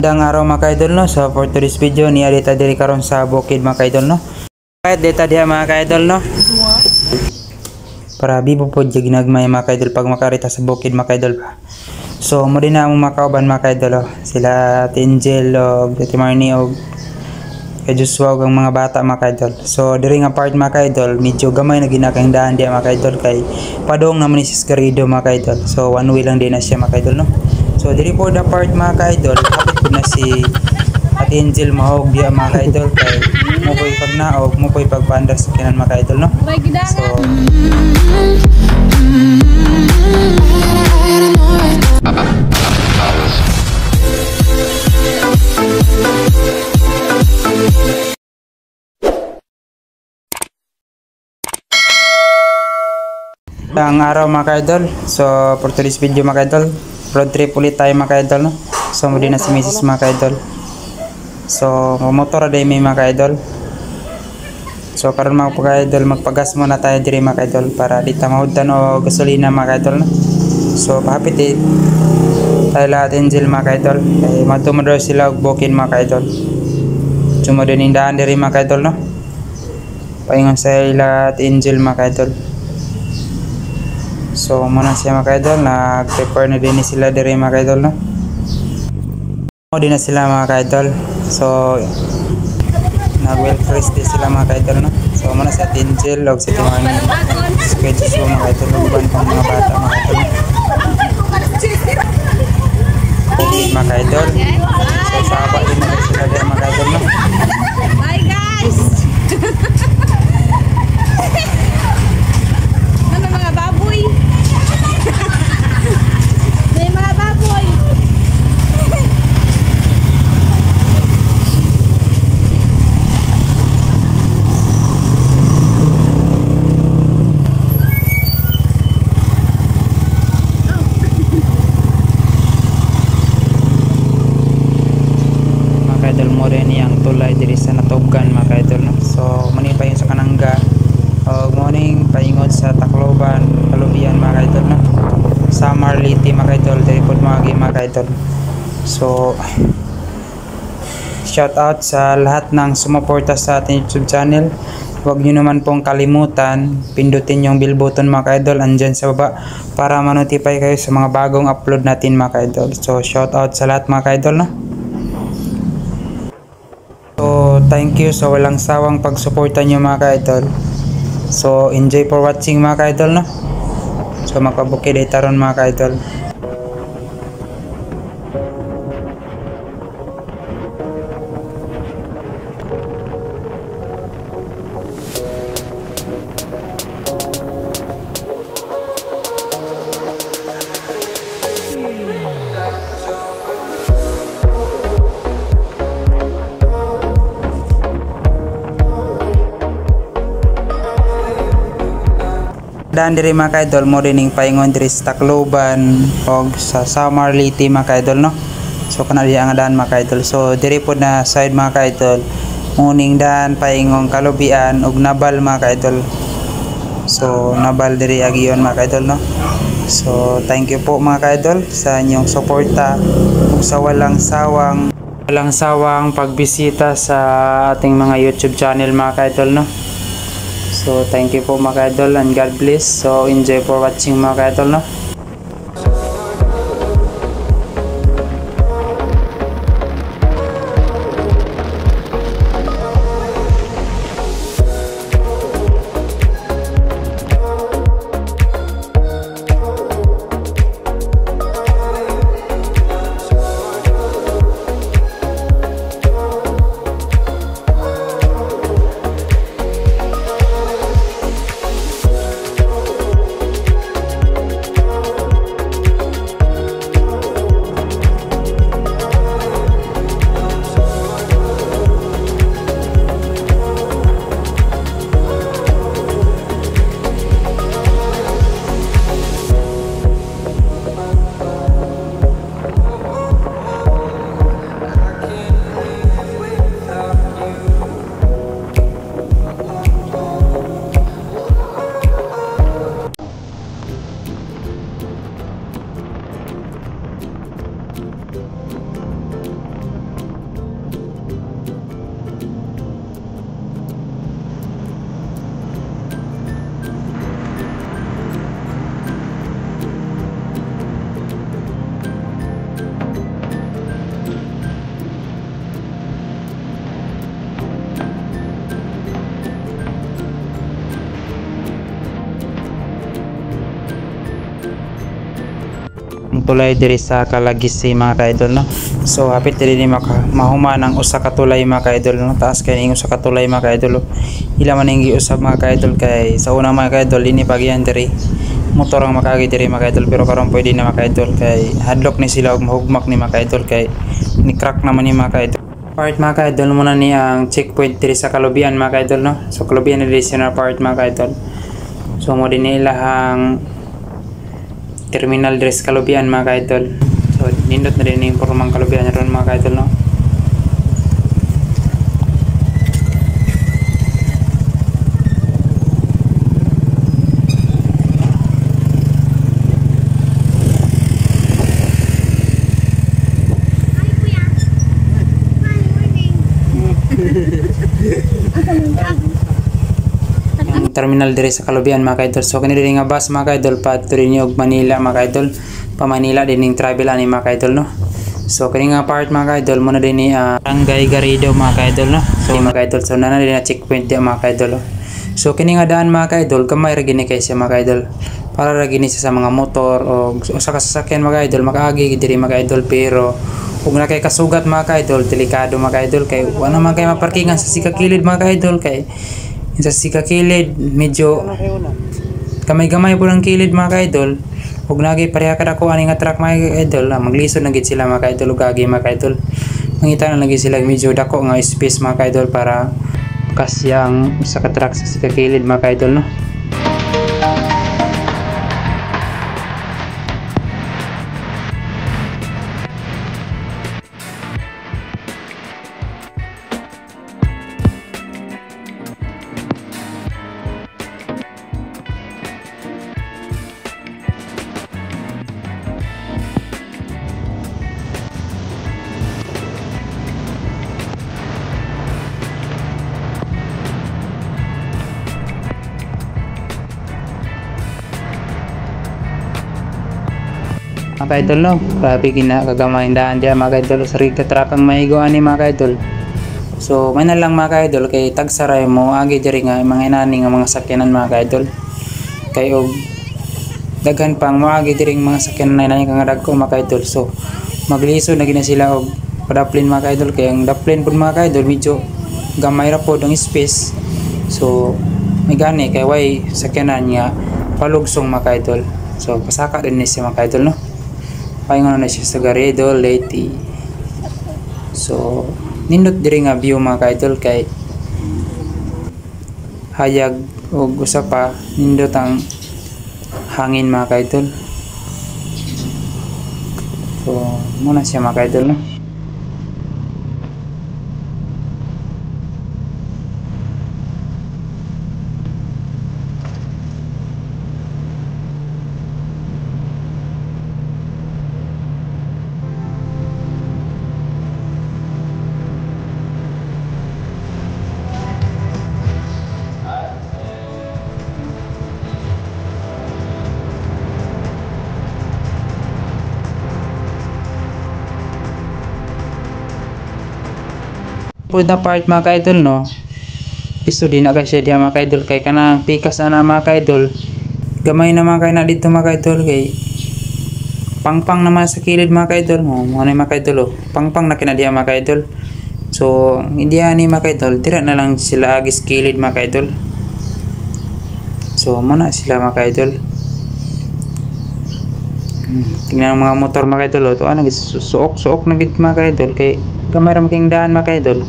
Magandang araw mga kaidol no. So for today's video niya dita diri karon sa bukid mga kaidol no. Kahit dita diha mga kaidol no. Para bibo po ginagmay mga kaidol pag makarita sa bukid mga kaidol pa. So mo din na mo makauban mga kaidol sila Angel og Titi Marnie og kay Joshua og ang mga bata mga kaidol. So diri nga part mga kaidol medyo gamay na ginakahindahan diha mga kaidol kay padong naman ni si Skarido mga kaidol. So one way lang din na siya mga kaidol no. So diri po the part mga kaidol hapit ko na si at Angel mahog diya mga kaidol kay mo ko'y pagnaog mo ko'y pagpaandar sa kinan mga kaidol no. So ang araw mga kaidol. So for today's video mga kaidol road trip ulit tayo mga kaidol no. So mo din na si Mrs. mga kaidol. So motor day may mga kaidol. So karon mga kaidol magpagas muna tayo diri mga kaidol para di ta mahudtan o gasolina mga kaidol no. So pahapit tayo lahat Angel mga kaidol kay matumod sila og bukin mga kaidol. Sumo din indahan diri mga kaidol no. Paingon sa lahat Angel mga kaidol. So muna siya mga kaidol, nag-prepare na din sila diri mga kaidol no. Din na sila mga kaidol. So nag-well-fresh din sila mga kaidol no. So muna si Angel og si Timani. Schedule so mga kaidol uban pang mga bata mga kaidol. Mga kaidol. So sahabat din na sila diri mga kaidol no. Bye guys. Mo rin yang tulay diri sa Natugan mga kaidol no. So muni pa sa Kananga og morning paingon sa Tacloban, Kalubian mga kaidol no. Sa Marliti mga kaidol diri pod mga kaidol. So shout out sa lahat ng sumuporta sa ating YouTube channel. Huwag niyo naman pong kalimutan pindutin yung bell button mga kaidol andyan sa baba para ma-notify kayo sa mga bagong upload natin mga kaidol. So shout out sa lahat mga kaidol no. So thank you sa walang sawang pagsuporta nyo mga kaidol. So enjoy for watching mga kaidol no. So makabukid itaron mga kaidol. Dan diri mga kaidol mo rin paingon diri sa Tacloban og sa Marliti mga kaidol no. So kana diha nga daan mga kaidol. So diri pod na side mga kaidol muning daan paingon Kalubian og Nabal mga kaidol. So Nabal diri agiyon mga kaidol no. So thank you po mga kaidol sa inyong suporta ug sa walang sawang pagbisita sa ating mga YouTube channel mga kaidol no. So thank you po mga kaidol and God bless. So enjoy for watching mga kaidol no. tulay diri sa Kalagisi mga ka-idol no. So hapit diri ni mahuman ang usa ka tulay mga ka-idol no. Taas kay ning usa ka tulay mga ka-idol. Ila man ning giusab mga ka-idol kay sa una mga ka-idol ini pagyan diri motor ang makagi diri mga ka-idol, pero karon pwede na mga ka-idol kay hadlock ni sila og mahugmak ni mga ka-idol kay ni crack naman ni mga ka-idol. Part mga ka-idol muna ni ang checkpoint diri sa Kalubian mga ka-idol no. So Kalubian ni center part mga ka-idol. So mo din nila ang terminal diri sa Kalubian mga ka-idol. So nindot na din yung pormang Kalubian ron mga ka-idol no. Terminal diri sa Kalubian mga ka-idol. So kani diri nga bus mga ka-idol padto rin og Manila mga ka-idol. Pa Manila din ning travel ani mga ka-idol no. So kani nga part mga ka-idol mo na din ni Barangay Garrido mga ka-idol no. So mga ka-idol so na din na checkpoint di mga ka-idol. So kini nga daan mga ka-idol kamay ra gini kay siya mga ka-idol. Para ra gini sa mga motor o usa ka sasakyan mga ka-idol makaagi diri mga ka-idol, pero ug na kay kasugat mga ka-idol delikado mga ka-idol kay wala man kay maparkingan sa sikakilid mga ka-idol kay sa sikakilid medyo gamay-gamay po ng kilid mga ka-idol. Ug nagi pareha kada ko ani nga truck mga ka-idol maglisod na gid sila mga ka-idol ug agi mga ka-idol mangita na lagi sila medyo dako nga space mga ka-idol para kasyang usa ka truck sa sikakilid mga ka-idol no. Mga ka-idol no, grabe kinakagamay daan diya mga ka-idol sa rig truck ang maigo ani mga ka-idol. So may na lang mga ka-idol kay tagsaray mo agi diri nga mga inani nga mga sakyanan mga ka-idol. Kay og daghan pang moagi diri mga sakyanan na nga dagko mga ka-idol. So maglisod na gina sila og padaplin mga ka-idol kay ang daplin pud mga ka-idol medyo gamay ra pod ang space. So may gani kay way sakyanan nga palugsong mga ka-idol. So pasaka din ni si mga ka-idol no. Paingon na siya sa Garrido, Leyte. So nindot diri nga view mga ka-idol kay hayag og usa pa nindot ang hangin mga ka-idol. So muna siya mga ka-idol no. Pud na part mga ka-idol no. Piso din na kay siya diha mga ka-idol kay kanang pikas na mga ka-idol. Gamay na mga kay na dito mga ka-idol kay pangpang naman sa kilid mga ka-idol. Mo ano mga ka-idol oh. Pangpang na kina diha mga ka-idol. So hindi ani mga ka-idol tira na lang sila agis kilid mga ka-idol. So muna sila mga ka-idol. Tingnan ang mga motor mga ka-idol oh. To ano suok na gid mga ka-idol kay gamay ra making daan mga ka-idol.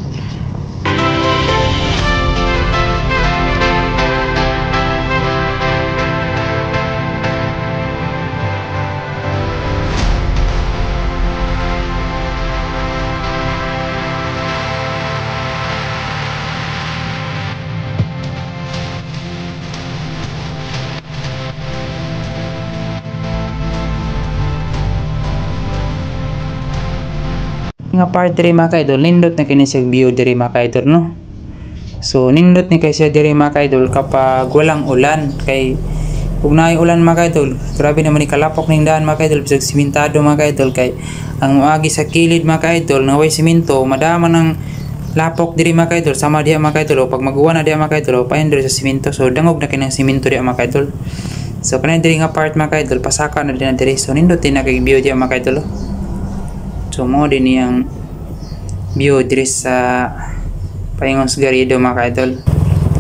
Nga part diri mga ka-idol nindot na kini siya view diri mga ka-idol no. So nindot ni kay siya diri mga ka-idol kapag walang ulan kay ug naay ulan mga ka-idol grabe naman ni kalapok ning daan mga ka-idol bisag simentado mga ka-idol kay ang moagi sa kilid mga ka-idol nga way semento madama ng lapok diri mga ka-idol sama diha mga ka-idol pag maguwa na diha mga ka-idol pain diri sa semento so dangog na kini semento diha mga ka-idol. So kanang diri nga part mga kaidol pasaka na din na diri. So nindot na kay view diya mga kaidol. So mo din yang view diri sa Paingon Sagarido mga kaidol.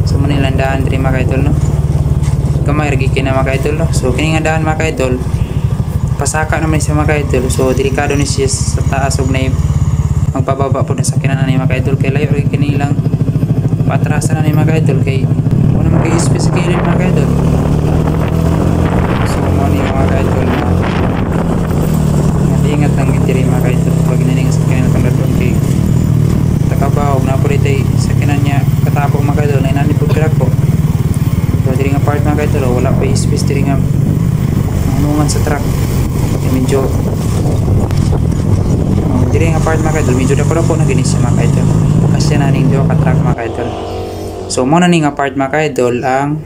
So mo nilang daan diri mga kaidol no. Kamay ragi kina mga kaidol no. So kini nga daan mga kaidol pasaka naman siya mga kaidol. So delikado ni siya sa taas ug na magpababa po na sakyanan ni mga kaidol kay layo rin kinilang patrasan na ni mga kaidol kay wala naman kay space kay mga kaidol. So mo ni mga kaidol na ingat lang diri mga kaidol pag ginaning sakyanan ng doon kay takabaw na po ritay sakyanan niya katapok mga kaidol na inani po kira ko. So diri nga part mga kaidol wala pa space diri nga manungan sa truck kay medyo diri nga part mga kaidol medyo dako na ginis mga kaidol kasi naning duha ka truck mga kaidol. So mo na ni nga part mga kaidol ang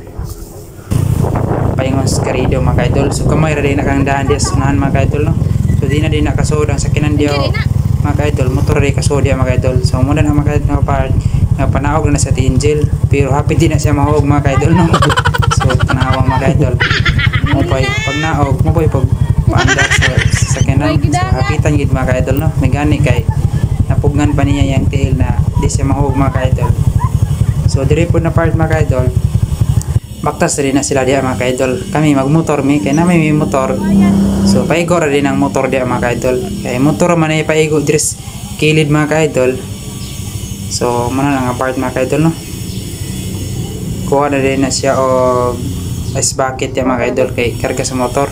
Paingon Sagarido mga kaidol. So kamay ra din na kang daan diya sunahan mga kaidol no. So di na din nakasod ang sakyanan diya mga kaidol motor ra kasod diya mga kaidol. So mo na ang mga kaidol nga part nga panaog na sa Angel pero happy din na siya mahog mga kaidol no. So tanawa mga kaidol mo pay pag naog mo pay pag paandar sa sakyanan so, hapitan gid mga kaidol no. May gani kay napugnan pa niya yang tail na di siya mahog mga kaidol. So diri po na part mga kaidol baktas rin na sila diya mga kaidol. Kami magmotor mi kay na may motor. So paigo ra din ang motor diya mga kaidol. Kay motor man ay paigo dres kilid mga kaidol. So mana lang ang part mga kaidol no. Kuha na din na siya o ice bucket ya mga kaidol kay karga sa motor.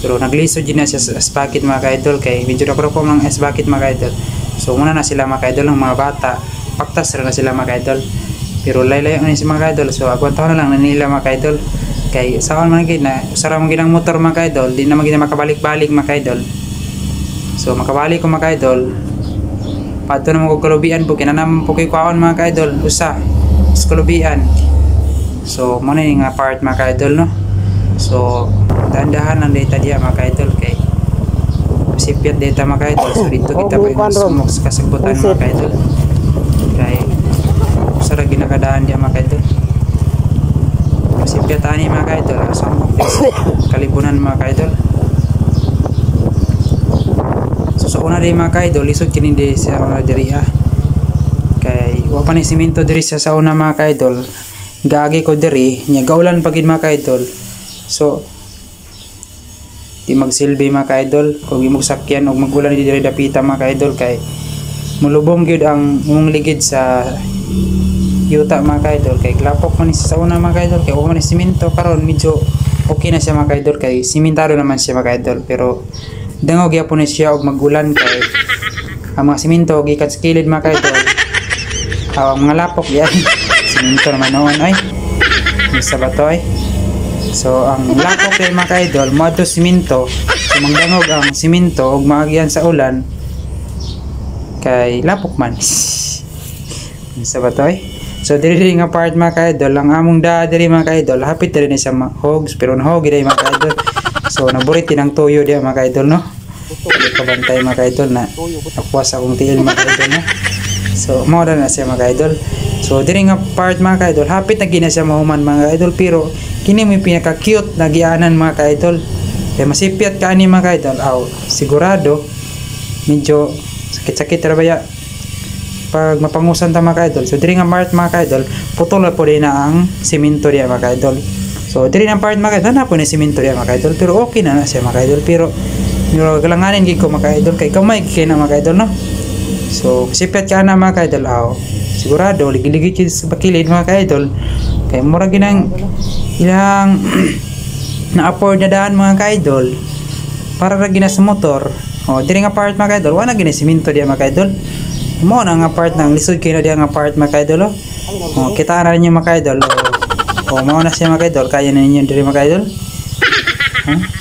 Pero naglisod din na siya sa ice bucket mga kaidol kay medyo dako po ng ice bucket mga kaidol. So muna na sila mga kaidol ng mga bata. Paktas rin na sila mga kaidol. Pero layo-layo na si mga kaidol. So agwantaw na lang na nila mga kaidol. Kay saan man gid na usara man gid ang motor mga kaidol, di na man gid makabalik-balik mga kaidol. So makabalik ko mga kaidol. Padto na mo kulubian po kinanam po kay kwaon mga kaidol. Usa kulubian. So mo na nga part mga kaidol no. So dahan-dahan ang data diya mga kaidol kay sipiat data mga kaidol. So dito kita pa sumok sa kasagutan mga kaidol. Kay usara ginakadaan diya mga kaidol. Sipiat ani mga kaidol sumok kalibunan mga kaidol. So sa una din mga kaidol lisod kini di sa una diri kay wa pa ni simento diri sa una mga kaidol. Gagi ko diri nya gaulan pagid mga kaidol. So di magsilbi mga kaidol kung imong sakyan og magulan diri dapita mga kaidol kay mulubong gyud ang imong ligid sa yuta mga kaidol kay glapok man sa una mga kaidol kay o man simento karon medyo okay na siya mga kaidol kay simentado naman siya mga kaidol pero dangog gyapon siya og magulan kay ang mga simento gikan sa kilid mga kaidol ang mga lapok yan simento naman noon ay isa ba to ay. So ang lapok kay mga kaidol mo ato simento so mangdangog ang simento og maagyan sa ulan kay lapok man isa ba to ay. So diri nga part mga kaidol ang among diri mga kaidol hapit diri ni sa hogs pero nahog diri mga kaidol. So naburit din ang tuyo diya mga kaidol no. Dili ka bantay mga kaidol na akwas akong tiil mga kaidol no. So mo na siya mga kaidol. So diri nga part mga kaidol hapit na gina siya mahuman mga kaidol pero kini mo pinaka cute na gianan mga kaidol. Kay masipiat ka ani mga kaidol aw sigurado medyo sakit-sakit ra baya pag mapangusan ta mga kaidol. So diri nga part mga kaidol putol na po din na ang simento diya mga kaidol. So diri nga part mga kaidol na po ni simento diya mga kaidol pero okay na siya mga kaidol pero galanganin gid ko mga kaidol kay kamay kay na mga kaidol no. So sipet ka na mga kaidol aw sigurado ligid-ligid sa bakilid mga kaidol kay mura ginang ilang na afford na daan mga kaidol para ra gina sa motor. O diri nga part mga kaidol wala gina simento diya mga kaidol. Mo na nga part ng lisod kay na diya nga part mga kaidol o kita na ninyo mga kaidol o mao na siya mga kaidol kaya na ninyo diri mga kaidol.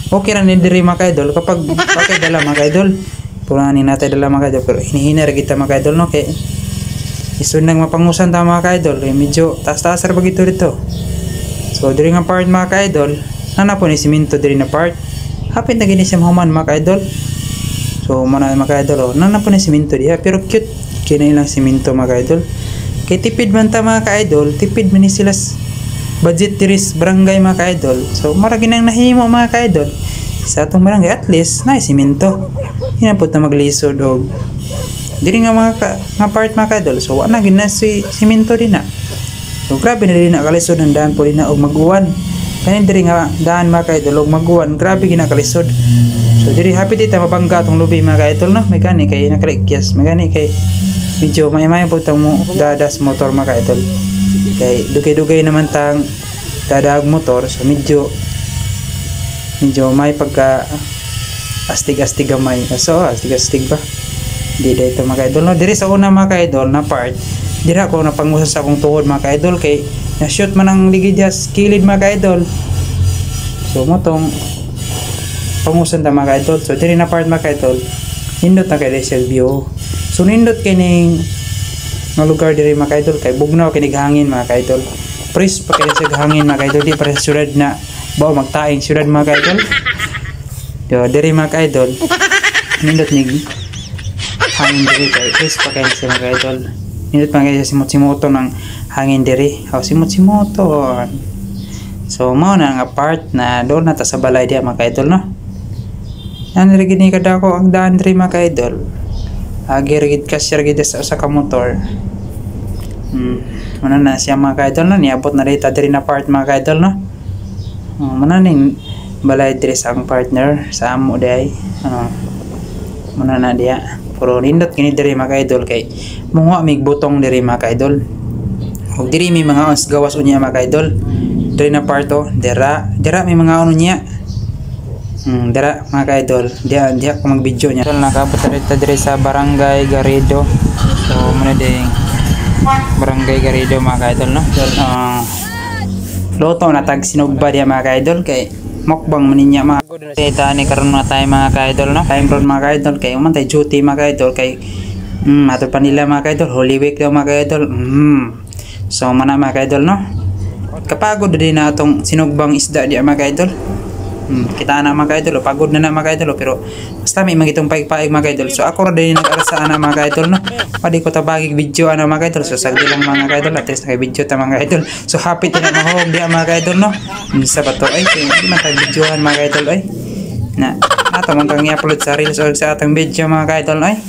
Okay ra ni diri mga kaidol kapag okay dala mga kaidol pura ni natay dala mga kaidol pero hinihina ra kita mga kaidol no kay isun nang mapangusan ta mga kaidol kay medyo taas-taas ra bagito dito. So diri nga part mga kaidol nana po ni simento diri na part hapit na gini siya mahuman mga kaidol. So muna mga kaidol nana po ni simento diha pero cute kina ilang simento mga kaidol kay tipid man ta mga kaidol tipid man ni sila budget tiris barangay mga ka-idol. So maragi nang nahimo mga ka-idol sa atong barangay, at least na simento hinapot na maglisod og diri nga mga part mga ka-idol. So wala gid na si simento din na. So grabe na din na kalisod ang daan po din na og mag-uwan. Kani diri nga daan mga ka-idol og mag-uwan, grabe gid na kalisod. So diri happy dita mabangga tong lubi mga ka-idol no. May gani kay nakalikyas, may gani kay medyo may po tang mo dadas motor mga ka-idol. Kay dugay-dugay naman tang dadaag motor, so medyo may pagka astig-astig gamay. So astig-astig ba di dito mga ka-idol no. Diri sa una mga ka-idol na part, diri ako napangusas sa akong tuhod mga ka-idol kay na shoot man ang ligid sa kilid mga ka-idol. So mo tong pangusan ta mga ka-idol. So diri na part mga ka-idol nindot na kay view. So nindot kining nga lugar diri mga ka-idol kay bugnaw kinig hangin mga ka-idol. Pres pa kay sa hangin mga ka-idol, di para sa syudad na bao magtaing syudad mga ka-idol. Yo diri mga ka-idol nindot nig hangin diri kay pres pa kay sa mga ka-idol. Nindot pa kay simot-simoto ng hangin diri. O simot-simoto. So mao na nga part na doon na ta sa balay dia mga ka-idol no. Yan ri gid ni kada ko ang daan diri mga ka-idol. Agi rigid kasya rigid sa usa ka motor. Muna na siya mga ka-idol no, niabot na rita diri na part mga ka-idol no. Muna ning balay diri sa ang partner sa amo day. Muna na dia. Pero nindot kini diri mga ka-idol kay munga mig butong diri mga ka-idol. Ug diri may mga ons gawas unya mga ka-idol. Diri na part to, dira may mga ono niya. Dira mga ka-idol, diya ko mag-video niya. So nakabot rito diri sa Barangay Garrido. So muna ding Barangay Garrido mga ka-idol no. Loto na tag sinugba diya mga ka-idol kay mukbang maninya mga data ni karon na tayo mga ka-idol no. Time ron mga ka-idol kay umantay duty mga ka-idol kay ato pa nila mga ka-idol, Holy Week daw mga ka-idol. So mana mga ka-idol no. Kapagod din na atong sinugbang isda diya mga ka-idol. Kita na mga ka-idol, pagod na mga ka-idol, pero basta may magitong paig-paig mga ka-idol. So ako rin nag-arasaan na mga ka-idol no. Pwede ko tabagig video ano mga ka-idol. So sagdi lang mga ka-idol, at least naka-video ta mga ka-idol. So happy din na mahog diya mga ka-idol no. Sa bato ay hindi man tag-videohan mga ka-idol ay. Na ato man tang i-upload sa reels or sa atong video mga ka-idol ay.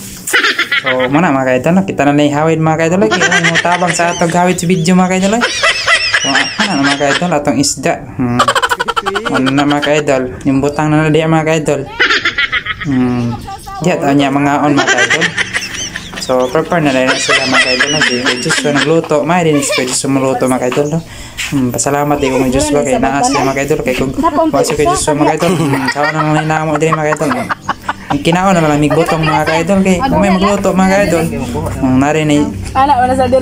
So muna mga ka-idol no, kita na hawid mga ka-idol ay. Kaya mo tabang sa atong hawid sa video mga ka-idol ay. So ano mga ka-idol atong isda. Ano na mga ka-idol, yung butang na diya mga ka-idol. Diya tanya mga on mga ka-idol. So prepare na rin sila mga ka-idol no. Diyos ko nagluto, may din si Diyos sumuluto mga ka-idol no. Pasalamat din ko ng Diyos ko kay naas yung mga ka-idol. Kay kung wasi kay Diyos mga ka-idol, sawa na lang hinamo din mga ka-idol. Ang kinaon na lang butong mga ka-idol kay kung may magluto mga ka-idol. Narin ay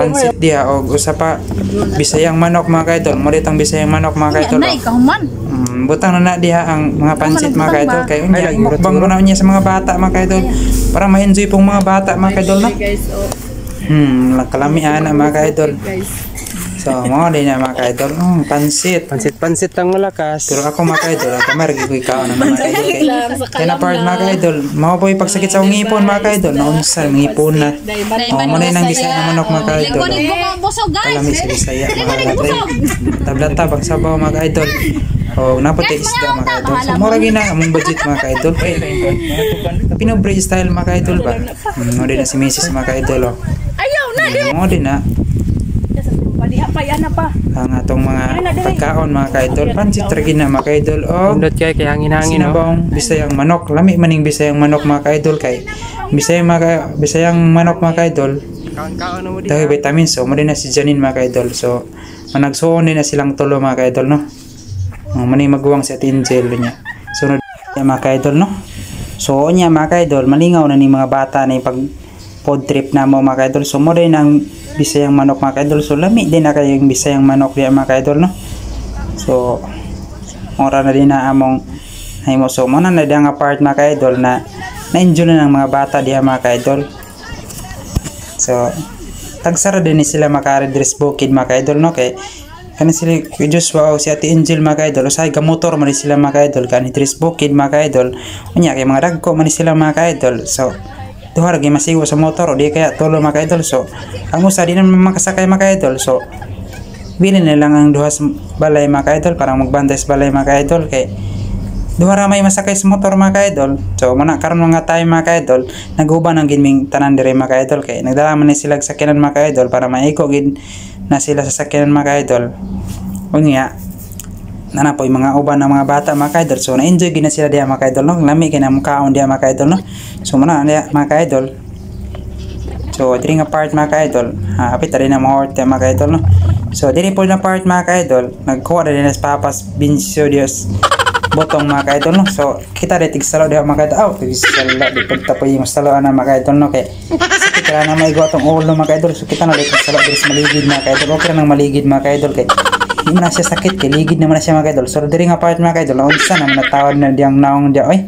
pansit diya o usa pa Bisayang manok mga ka-idol. Moritang Bisayang manok mga ka-idol. Butang na diha ang mga pansit mga ka-idol kay unya mukbang na niya sa mga bata mga ka-idol para ma-enjoy pong mga bata mga ka-idol no. Kalamian mga ka-idol. So mo din na mga ka-idol, pansit lang malakas. Pero ako mga ka-idol, kamar gi ko ikaw na mga ka-idol kay. Kaya part mga ka-idol, mao boy pagsakit sa ngipon mga ka-idol, naunsa ngipon na. Mo na nang Bisaya na manok mga ka-idol. Kalami sa Bisaya mga ka-idol. Tablata pagsabaw mga ka-idol. Naputi isda mga ka-idol. So mura gina among budget mga ka-idol. Pinobre style mga ka-idol ba. Mo din na si Mrs. mga ka-idol. Ayaw na di. Mo din na. Ang atong mga pagkaon mga ka-idol, pansit ragi na mga ka-idol. Pindot kay hangin-hangin sinabawang Bisayang manok. Lami maning Bisayang manok mga ka-idol kay Bisayang manok mga ka-idol. Dahil vitamin so mo din na si Janine mga ka-idol. So managsuon din na silang tulo mga ka-idol no. Maning maguwang si Angel niya. Sunod mga ka-idol no. So nya mga ka-idol, malingaw na ni mga bata na pag food trip na mo mga ka-idol. So mo rin ang Bisayang manok mga ka-idol. So lami din na kayong Bisayang manok diya mga ka-idol no. So ora na din na among himo. So mo na diya nga part mga ka-idol na na-enjoy na ng mga bata diya mga ka-idol. So tagsara din ni sila maka-redress bukid mga ka-idol no. Kay kani sila Joshua o si Ate Angel mga ka-idol. Usahay gamotor man sila mga ka-idol. Kani redress bukid mga ka-idol. Unya kay mga dagko man sila mga ka-idol. So duha ra gyud masigo sa motor o di kaya tulo mga ka-idol. So ang usa di naman makasakay mga ka-idol. So bilin na lang ang duha sa balay mga ka-idol para magbantay sa balay mga ka-idol kay duha ra may masakay sa motor mga ka-idol. So muna karon mga tayo mga ka-idol naguban ang ginming tanan dire mga ka-idol kay nagdala man ni sila sa sakyanan mga ka-idol para maiko gid na sila sa sakyanan mga ka-idol. Unya nana po yung mga uban ng mga bata mga ka-idol. So na-enjoy gid na sila diha mga ka-idol no. Lami kay na mukaon diha mga ka-idol no. So muna diha mga ka-idol. So diri nga part mga ka-idol, apit rin na mga mga ka-idol no. So diri po na part mga ka-idol, nagkuha rin na sa Papas Bincio Dios botong mga ka-idol no. So kita rin tigsalo diha mga ka-idol. Tigsalo di pagta po yung saloan na mga ka-idol no kay kita na may gotong ulo mga ka-idol. So kita na rin tigsalo diri sa maligid mga ka-idol. Okay ra nang maligid mga ka-idol kay di man na siya sakit kay ligid naman na siya mga ka-idol. So diri nga part mga ka-idol, unsa na natawad na diyang naong diya oy.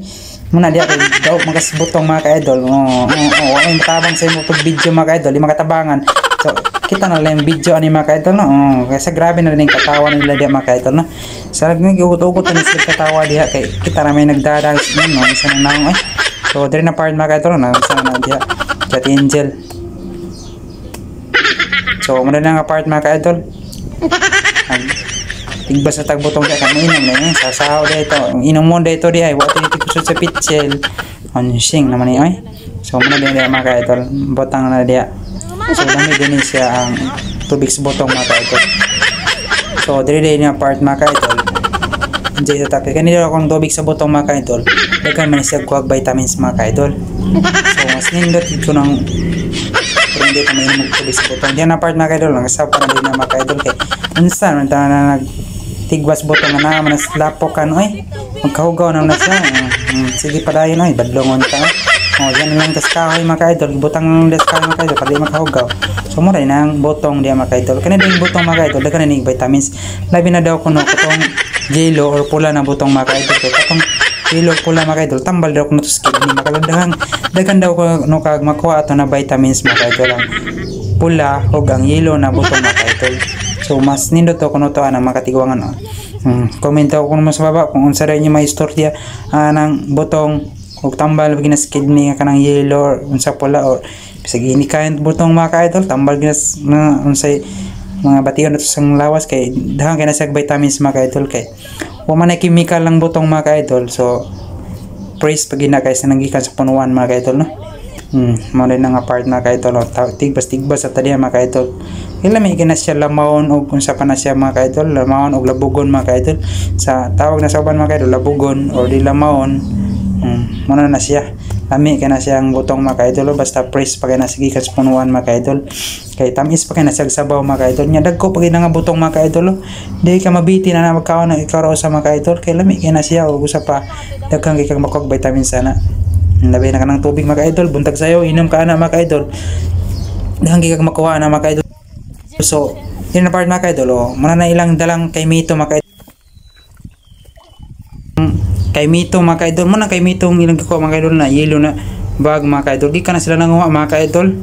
Muna diya kay daw magas butong mga ka-idol. Ay matabang sa imo pag video mga ka-idol, di makatabangan. So kita na lang video ani mga ka-idol no. Kasi grabe na rin katawa nila diya mga ka-idol no. Sa nag-ugot-ugot na sila katawa diha kay kita na may nagdadag no isa na naong ay. So diri na part mga ka-idol na isa na diha Cat Angel. So muna na nga part mga ka-idol. Tigbas na tagbutong diya kan inom na yun sasahaw dito inom mo dito diya wa tinitig kusod sa pitchel sing naman ni ay. So muna din diya mga ka-idol botang na diya. So dami din siya ang tubig sa botong mga ka-idol. So diri din yung part mga ka-idol enjoy sa takil kanina akong tubig sa botong mga ka-idol daghan man siya kuwag vitamins mga ka-idol. So mas nindot ito ng pero hindi ka mainom ng tubig sa botong diyan na part mga ka-idol lang sa pa na din na mga ka-idol kay unsa man ta na tigwas botong na naman na lapok kan oy magkahugaw na siya. Sige pa dayon oy badlongon ta. Yan lang tas kahoy mga ka-idol butang ng das kahoy mga ka-idol para di makahugaw. So mura na ang botong diya mga ka-idol kana din botong mga ka-idol daghan na ning vitamins labi na daw kuno katong yellow or pula na botong mga ka-idol kay katong yellow pula mga ka-idol tambal daw kuno to skin ni makalandahan daghan daw kuno kag makuha ato na vitamins mga ka-idol ang pula ug ang yellow na botong mga ka-idol. So mas nindot to kuno to ana makatiguangan no. Comment daw kuno sa baba kung unsa rin yung may istorya ng botong ug tambal ginas kidney nga kanang yellow or unsa pula or bisag ini kain botong mga ka-idol tambal ginas na unsay mga bation ato sang lawas kay dahang kay na sa vitamins mga ka-idol kay wa man na chemical lang botong mga ka-idol. So praise pag gina kay sa nanggikan sa punuan mga ka-idol no. Mo rin nga part mga ka-idol tigbas at tadiya mga ka-idol ilami ginas siya lamawon og unsa pa na siya mga ka-idol lamawon og labugon mga ka-idol sa tawag na sa uban mga ka-idol labugon or di lamawon. Muna na siya lami kay na siyang butong mga ka-idol basta praise pa kay na sige sa punuan mga ka-idol kay tamis pa kay na siyang sabaw mga ka-idol nya dagko pa kay nga butong mga ka-idol di ka mabiti na magkaon na ikaw sa mga ka-idol kay lami kay na siya og usa pa daghang kay kang makuha vitamins sana labi na kanang tubig mga ka-idol buntag sayo inom ka na mga ka-idol daghang kay kang makuha na mga ka-idol. So din na part mga ka-idol muna na ilang dalang kay Mito mga ka-idol kay Mito mga ka-idol mo na kay Mito ang ilang kuha mga ka-idol na yellow na bag mga ka-idol di ka na sila nanguha mga ka-idol.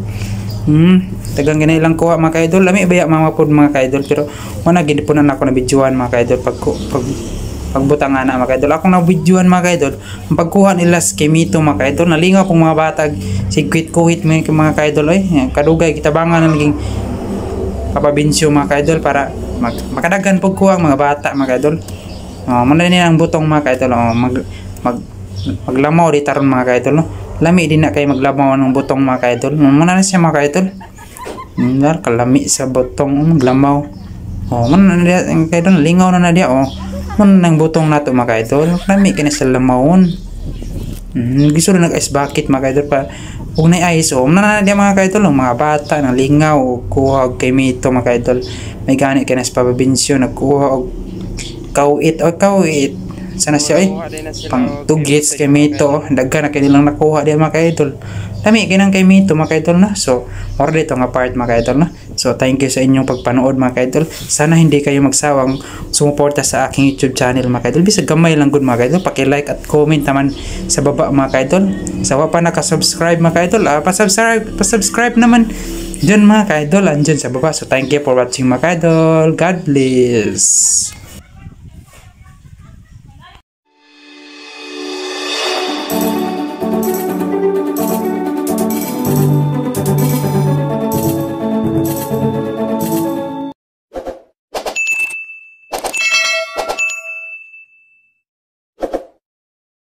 Tagang gina ilang kuha mga ka-idol lami baya mga pod mga ka-idol pero wala gid po na ako na videoan mga ka-idol pagbutang ana mga ka-idol ako na videoan mga ka-idol ang pagkuha nila kay Mito mga ka-idol nalingaw pong mga batag sigquit kuhit mga ka-idol kadugay kitabangan na naging Papa Bincio mga ka-idol para makadagan pag kuha mga bata mga ka-idol. Muna din ang butong mga ka-idol maglamaw di taron mga ka-idol no. Lami din na kay maglamaw ng butong mga ka-idol muna na siya mga ka-idol kalami sa butong maglamaw muna na diya ang ka-idol lingaw na diya muna ng butong nato mga ka-idol lami kay na sa lamawon gusto rin nag-ice bucket mga ka-idol pa ug na ice muna na diya mga ka-idol mga bata na lingaw kuha og kay Mito mga ka-idol may gani kay na sa Papa Bincio nagkuha og kawit sana siya pang tugits kay Mito daghan na kay nilang nakuha diya mga ka-idol lami kay nang kay Mito mga ka-idol na. So more dito nga part mga ka-idol na. So thank you sa inyong pagpanood mga ka-idol. Sana hindi kayo magsawang sumuporta sa aking YouTube channel mga ka-idol bisag gamay lang gud mga ka-idol paki-like at comment naman sa baba mga ka-idol. Sa wa pa naka-subscribe mga ka-idol pa-subscribe naman dyan mga ka-idol andyan sa baba. So thank you for watching mga ka-idol. God bless.